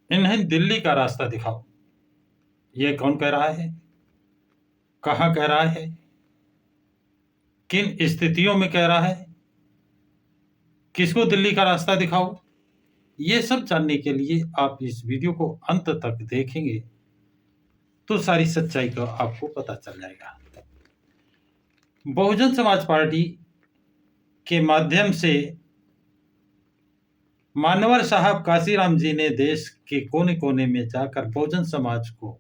इन्हें दिल्ली का रास्ता दिखाओ। ये कौन कह रहा है? कहाँ कह रहा है? किन स्थितियों में कह रहा है? किसको दिल्ली का रास्ता दिखाओ? ये सब जानने के लिए आप इस वीडियो को अंत तक देखेंगे तो सारी सच्चाई का आपको पता चल जाएगा। बहुजन समाज पार्टी के माध्यम से मानवर साहब काशीराम जी ने देश के कोने कोने में जाकर बहुजन समाज को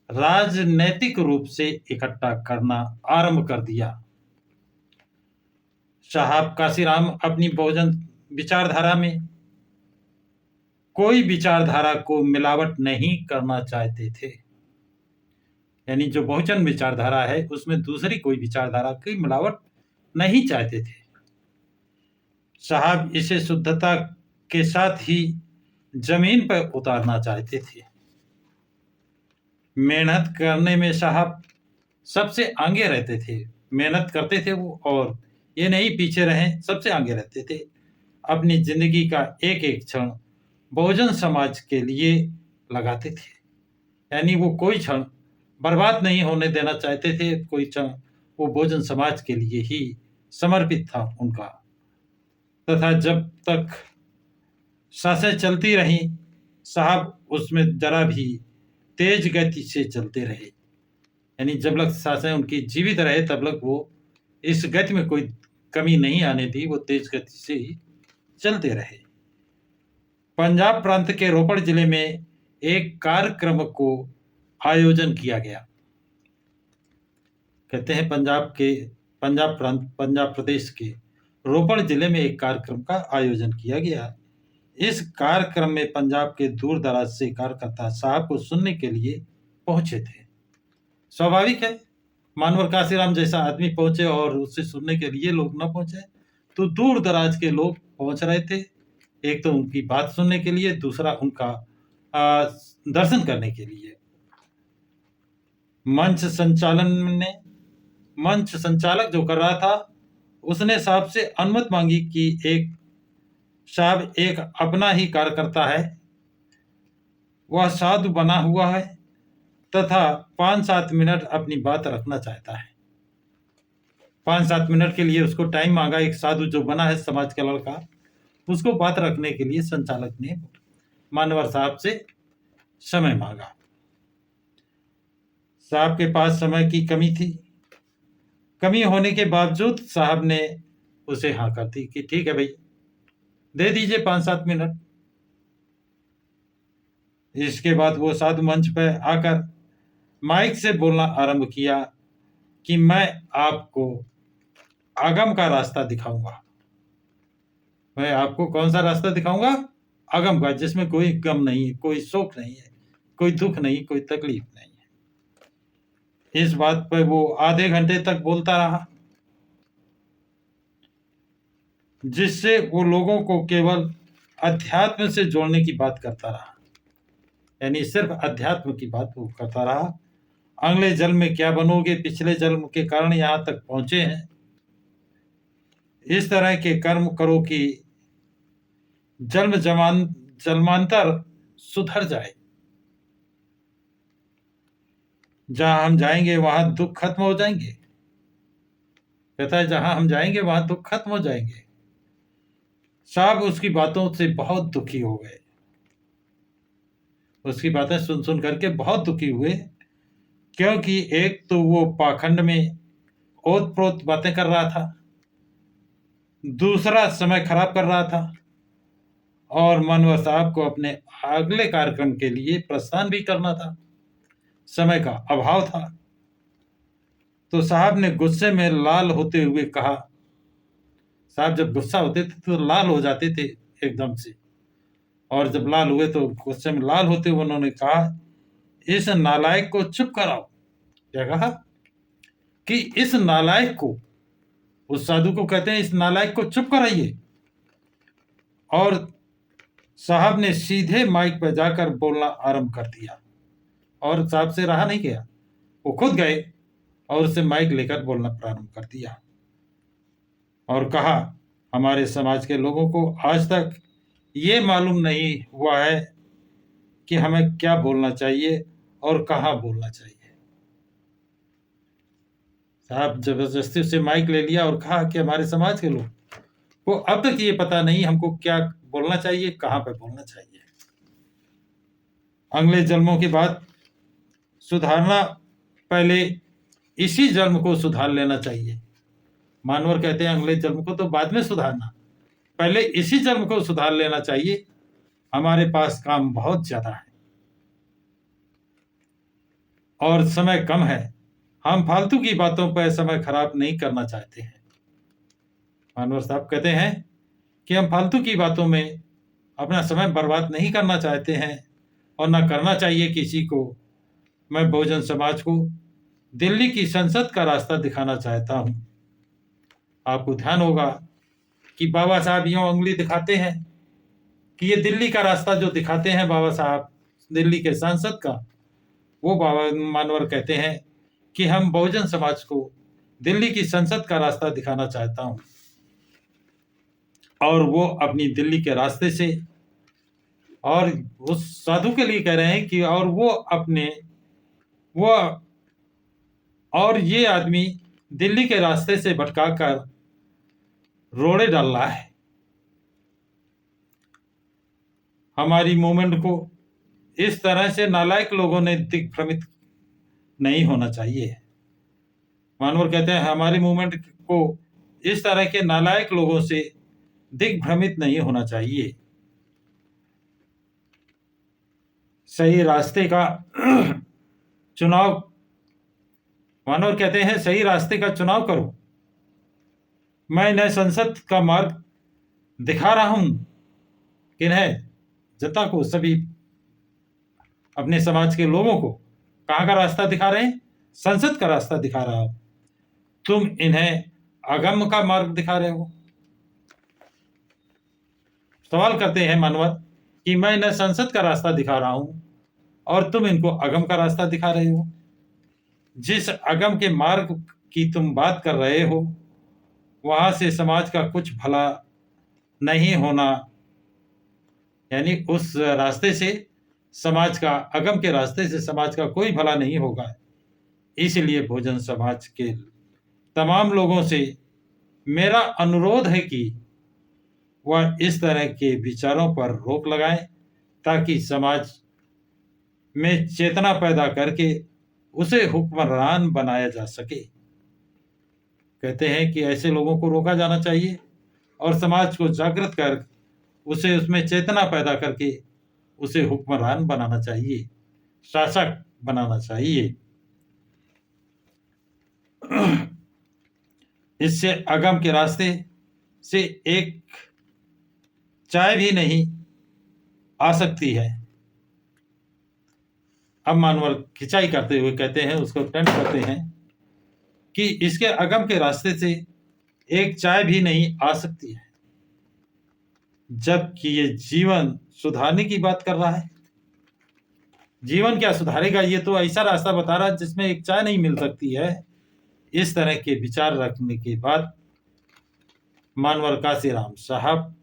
राजनैतिक रूप से इकट्ठा करना आरंभ कर दिया। साहब काशीराम अपनी बहुजन विचारधारा में कोई विचारधारा को मिलावट नहीं करना चाहते थे। यानी जो बहुजन विचारधारा है उसमें दूसरी कोई विचारधारा की मिलावट नहीं चाहते थे। साहब इसे शुद्धता के साथ ही जमीन पर उतारना चाहते थे। मेहनत करने में साहब सबसे आगे रहते थे। मेहनत करते थे वो, और ये नहीं पीछे रहे, सबसे आगे रहते थे। अपनी जिंदगी का एक एक क्षण बहुजन समाज के लिए लगाते थे। यानी वो कोई क्षण बर्बाद नहीं होने देना चाहते थे। कोई क्षण वो बहुजन समाज के लिए ही समर्पित था उनका। तथा जब तक सांसें चलती रहीं साहब उसमें जरा भी तेज गति से चलते रहे। यानी जब तक सांसें उनकी जीवित रहे तब तक वो इस गति में कोई कमी नहीं आने दी, वो तेज गति से ही चलते रहे। पंजाब प्रांत के रोपड़ जिले में एक कार्यक्रम को आयोजन किया गया। कहते हैं पंजाब प्रांत, पंजाब प्रदेश के रोपड़ जिले में एक कार्यक्रम का आयोजन किया गया। इस कार्यक्रम में पंजाब के दूर दराज से कार्यकर्ता साहब को सुनने के लिए पहुंचे थे। स्वाभाविक है, मानवर काशीराम जैसा आदमी पहुंचे और उससे सुनने के लिए लोग न पहुंचे, तो दूर दराज के लोग पहुंच रहे थे। एक तो उनकी बात सुनने के लिए, दूसरा उनका दर्शन करने के लिए। मंच संचालक जो कर रहा था उसने साहब से अनुमति मांगी कि साहब एक अपना ही कार्यकर्ता है, वह साधु बना हुआ है तथा 5-7 मिनट अपनी बात रखना चाहता है। 5-7 मिनट के लिए उसको टाइम मांगा। एक साधु जो बना है समाज का लड़का, उसको बात रखने के लिए संचालक ने मानवर साहब से समय मांगा। साहब के पास समय की कमी थी। कमी होने के बावजूद साहब ने उसे हाँ कर दी कि ठीक है भाई, दे दीजिए 5-7 मिनट। इसके बाद वो साधु मंच पर आकर माइक से बोलना आरंभ किया कि मैं आपको आगम का रास्ता दिखाऊंगा। मैं आपको कौन सा रास्ता दिखाऊंगा? आगम का, जिसमें कोई गम नहीं है, कोई शोक नहीं है, कोई दुख नहीं, कोई तकलीफ नहीं है। इस बात पर वो आधे घंटे तक बोलता रहा, जिससे वो लोगों को केवल अध्यात्म से जोड़ने की बात करता रहा। यानी सिर्फ अध्यात्म की बात वो करता रहा। अगले जन्म में क्या बनोगे, पिछले जन्म के कारण यहां तक पहुंचे हैं, इस तरह के कर्म करो कि जन्मांतर सुधर जाए। जहां हम जाएंगे वहां दुख खत्म हो जाएंगे। कहता है जहां हम जाएंगे वहां दुख खत्म हो जाएंगे। साहब उसकी बातों से बहुत दुखी हो गए। उसकी बातें सुन सुन करके बहुत दुखी हुए, क्योंकि एक तो वो पाखंड में ओत प्रोत बातें कर रहा था, दूसरा समय खराब कर रहा था, और मनवर साहब को अपने अगले कार्यक्रम के लिए प्रस्थान भी करना था। समय का अभाव था। तो साहब ने गुस्से में लाल होते हुए कहा। साहब जब गुस्सा होते थे तो लाल हो जाते थे एकदम से, और जब लाल हुए तो गुस्से में लाल होते हुए उन्होंने कहा, इस नालायक को चुप कराओ। क्या कहा? कि इस नालायक को, उस साधु को कहते हैं, इस नालायक को चुप कराइए। और साहब ने सीधे माइक पर जाकर बोलना आरंभ कर दिया, और साहब से रहा नहीं गया। वो खुद गए और उसे माइक लेकर बोलना प्रारंभ कर दिया और कहा, हमारे समाज के लोगों को आज तक ये मालूम नहीं हुआ है कि हमें क्या बोलना चाहिए और कहाँ बोलना चाहिए। साहब जबरदस्ती से माइक ले लिया और कहा कि हमारे समाज के लोग को अब तक ये पता नहीं हमको क्या बोलना चाहिए, कहाँ पे बोलना चाहिए। अगले जन्मों की बात सुधारना, पहले इसी जन्म को सुधार लेना चाहिए। मानवर कहते हैं अगले जन्म को तो बाद में सुधारना, पहले इसी जन्म को सुधार लेना चाहिए। हमारे पास काम बहुत ज्यादा है और समय कम है। हम फालतू की बातों पर समय खराब नहीं करना चाहते हैं। मानवर साहब कहते हैं कि हम फालतू की बातों में अपना समय बर्बाद नहीं करना चाहते हैं और न करना चाहिए किसी को। मैं बहुजन समाज को दिल्ली की संसद का रास्ता दिखाना चाहता हूं। आपको ध्यान होगा कि बाबा साहब यूं उंगली दिखाते हैं कि ये दिल्ली का रास्ता जो दिखाते हैं बाबा साहब, दिल्ली के सांसद का, वो बाबा मानवर कहते हैं कि हम बहुजन समाज को दिल्ली की संसद का रास्ता दिखाना चाहता हूं। और वो अपनी दिल्ली के रास्ते से, और उस साधु के लिए कह रहे हैं कि और वो अपने वो और ये आदमी दिल्ली के रास्ते से भटकाकर रोड़े डाल रहा है। हमारी मूवमेंट को इस तरह से नालायक लोगों ने दिग्भ्रमित नहीं होना चाहिए। मानवर कहते हैं हमारी मूवमेंट को इस तरह के नालायक लोगों से दिग्भ्रमित नहीं होना चाहिए। सही रास्ते का चुनाव, मानवर कहते हैं सही रास्ते का चुनाव करो। मैं इन्हें संसद का मार्ग दिखा रहा हूं, किन्हें? जनता को, सभी अपने समाज के लोगों को। कहां का रास्ता दिखा रहे हैं? संसद का रास्ता दिखा रहा हूं। तुम इन्हें अगम का मार्ग दिखा रहे हो। सवाल करते हैं मानवर कि मैं इन्हें संसद का रास्ता दिखा रहा हूं और तुम इनको अगम का रास्ता दिखा रहे हो। जिस अगम के मार्ग की तुम बात कर रहे हो वहां से समाज का कुछ भला नहीं होना, यानी उस रास्ते से समाज का, अगम के रास्ते से समाज का कोई भला नहीं होगा। इसलिए बहुजन समाज के तमाम लोगों से मेरा अनुरोध है कि वह इस तरह के विचारों पर रोक लगाएं ताकि समाज में चेतना पैदा करके उसे हुक्मरान बनाया जा सके। कहते हैं कि ऐसे लोगों को रोका जाना चाहिए और समाज को जागृत कर उसे उसमें चेतना पैदा करके उसे हुक्मरान बनाना चाहिए, शासक बनाना चाहिए। इससे अगम के रास्ते से एक चाय भी नहीं आ सकती है। अब मानवर खिंचाई करते हुए कहते हैं, उसको टंट करते हैं कि इसके अगम के रास्ते से एक चाय भी नहीं आ सकती है, जबकि ये जीवन सुधारने की बात कर रहा है। जीवन क्या सुधारेगा? ये तो ऐसा रास्ता बता रहा है जिसमें एक चाय नहीं मिल सकती है। इस तरह के विचार रखने के बाद मानवर काशीराम साहब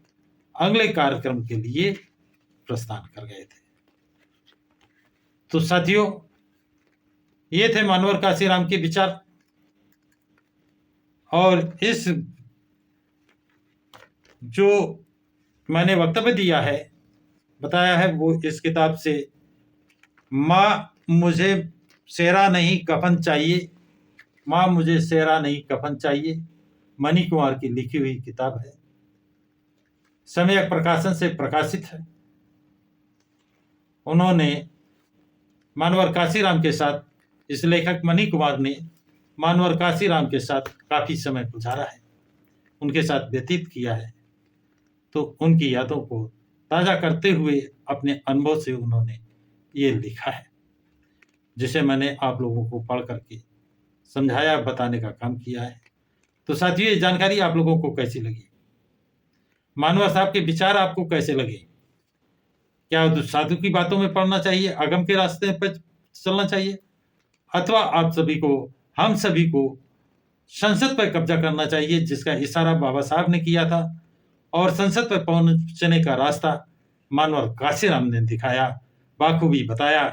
अगले कार्यक्रम के लिए प्रस्थान कर गए थे। तो साथियों, ये थे मानवर काशीराम के विचार, और इस जो मैंने वक्तव्य दिया है, बताया है, वो इस किताब से माँ मुझे सेहरा नहीं कफन चाहिए, माँ मुझे सेहरा नहीं कफन चाहिए, मणि कुमार की लिखी हुई किताब है। सम्यक प्रकाशन से प्रकाशित है। उन्होंने मानवर काशीराम के साथ, इस लेखक मणि कुमार ने मानवर काशीराम के साथ काफी समय गुजारा है, उनके साथ व्यतीत किया है। तो उनकी यादों को ताजा करते हुए अपने अनुभव से उन्होंने ये लिखा है, जिसे मैंने आप लोगों को पढ़ करके समझाया, बताने का काम किया है। तो साथियों, ये जानकारी आप लोगों को कैसी लगी? मानवर साहब के विचार आपको कैसे लगे? क्या साधु की बातों में पढ़ना चाहिए, अगम के रास्ते पर चलना चाहिए, अथवा आप सभी को, हम सभी को संसद पर कब्जा करना चाहिए, जिसका इशारा बाबा साहब ने किया था, और संसद पर पहुंचने का रास्ता मानवर काशीराम ने दिखाया। बाखूबी बताया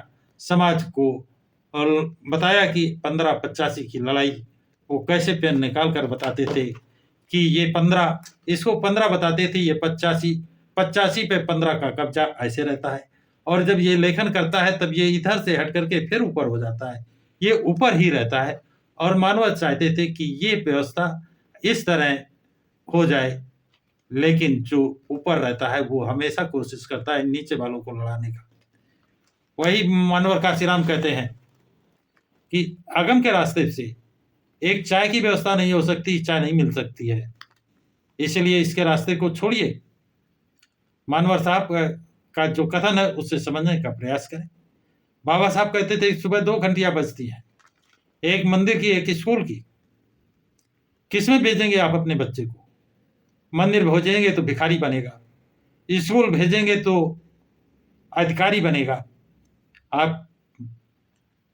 समाज को, और बताया कि 1585 की लड़ाई वो कैसे पेन निकाल कर बताते थे कि ये 15, इसको 15 बताते थे, ये 85 पे 15 का कब्जा ऐसे रहता है। और जब ये लेखन करता है तब ये इधर से हट करके फिर ऊपर हो जाता है, ये ऊपर ही रहता है। और मानव चाहते थे कि ये व्यवस्था इस तरह हो जाए, लेकिन जो ऊपर रहता है वो हमेशा कोशिश करता है नीचे वालों को लड़ाने का। वही मानवर काशीराम कहते हैं कि अगम के रास्ते से एक चाय की व्यवस्था नहीं हो सकती, चाय नहीं मिल सकती है, इसलिए इसके रास्ते को छोड़िए। मानवर साहब का जो कथन है उससे समझने का प्रयास करें। बाबा साहब कहते थे सुबह 2 घंटियां बजती हैं, एक मंदिर की एक स्कूल की। किसमें भेजेंगे आप अपने बच्चे को? मंदिर भेजेंगे तो भिखारी बनेगा, स्कूल भेजेंगे तो अधिकारी बनेगा। आप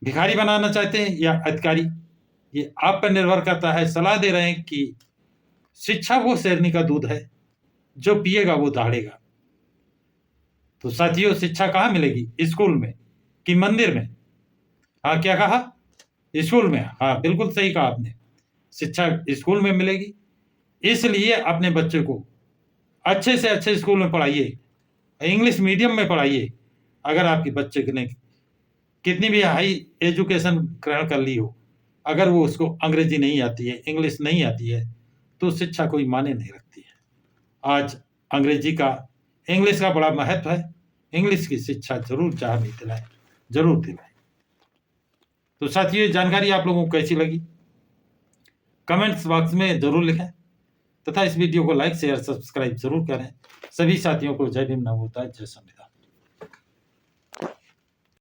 भिखारी बनाना चाहते हैं या अधिकारी, ये आप पर निर्भर करता है। सलाह दे रहे हैं कि शिक्षा वो शेरनी का दूध है, जो पिएगा वो दहाड़ेगा। तो साथियों, शिक्षा कहाँ मिलेगी? स्कूल में कि मंदिर में? हाँ, क्या कहा? स्कूल में। हाँ, बिल्कुल सही कहा आपने, शिक्षा स्कूल में मिलेगी। इसलिए अपने बच्चे को अच्छे से अच्छे स्कूल में पढ़ाइए, इंग्लिश मीडियम में पढ़ाइए। अगर आपके बच्चे ने कितनी भी हाई एजुकेशन ग्रहण कर ली हो, अगर वो उसको अंग्रेजी नहीं आती है, इंग्लिश नहीं आती है, तो शिक्षा कोई मायने नहीं रखती है। आज अंग्रेजी का, इंग्लिश का बड़ा महत्व है। इंग्लिश की शिक्षा जरूर चाह में दिलाएं, जरूर दिलाएं। तो साथियों, ये जानकारी आप लोगों को कैसी लगी कमेंट्स बॉक्स में जरूर लिखें, तथा इस वीडियो को लाइक शेयर सब्सक्राइब जरूर करें। सभी साथियों को जय भीम, नमो बुद्धाय, जय संविधान।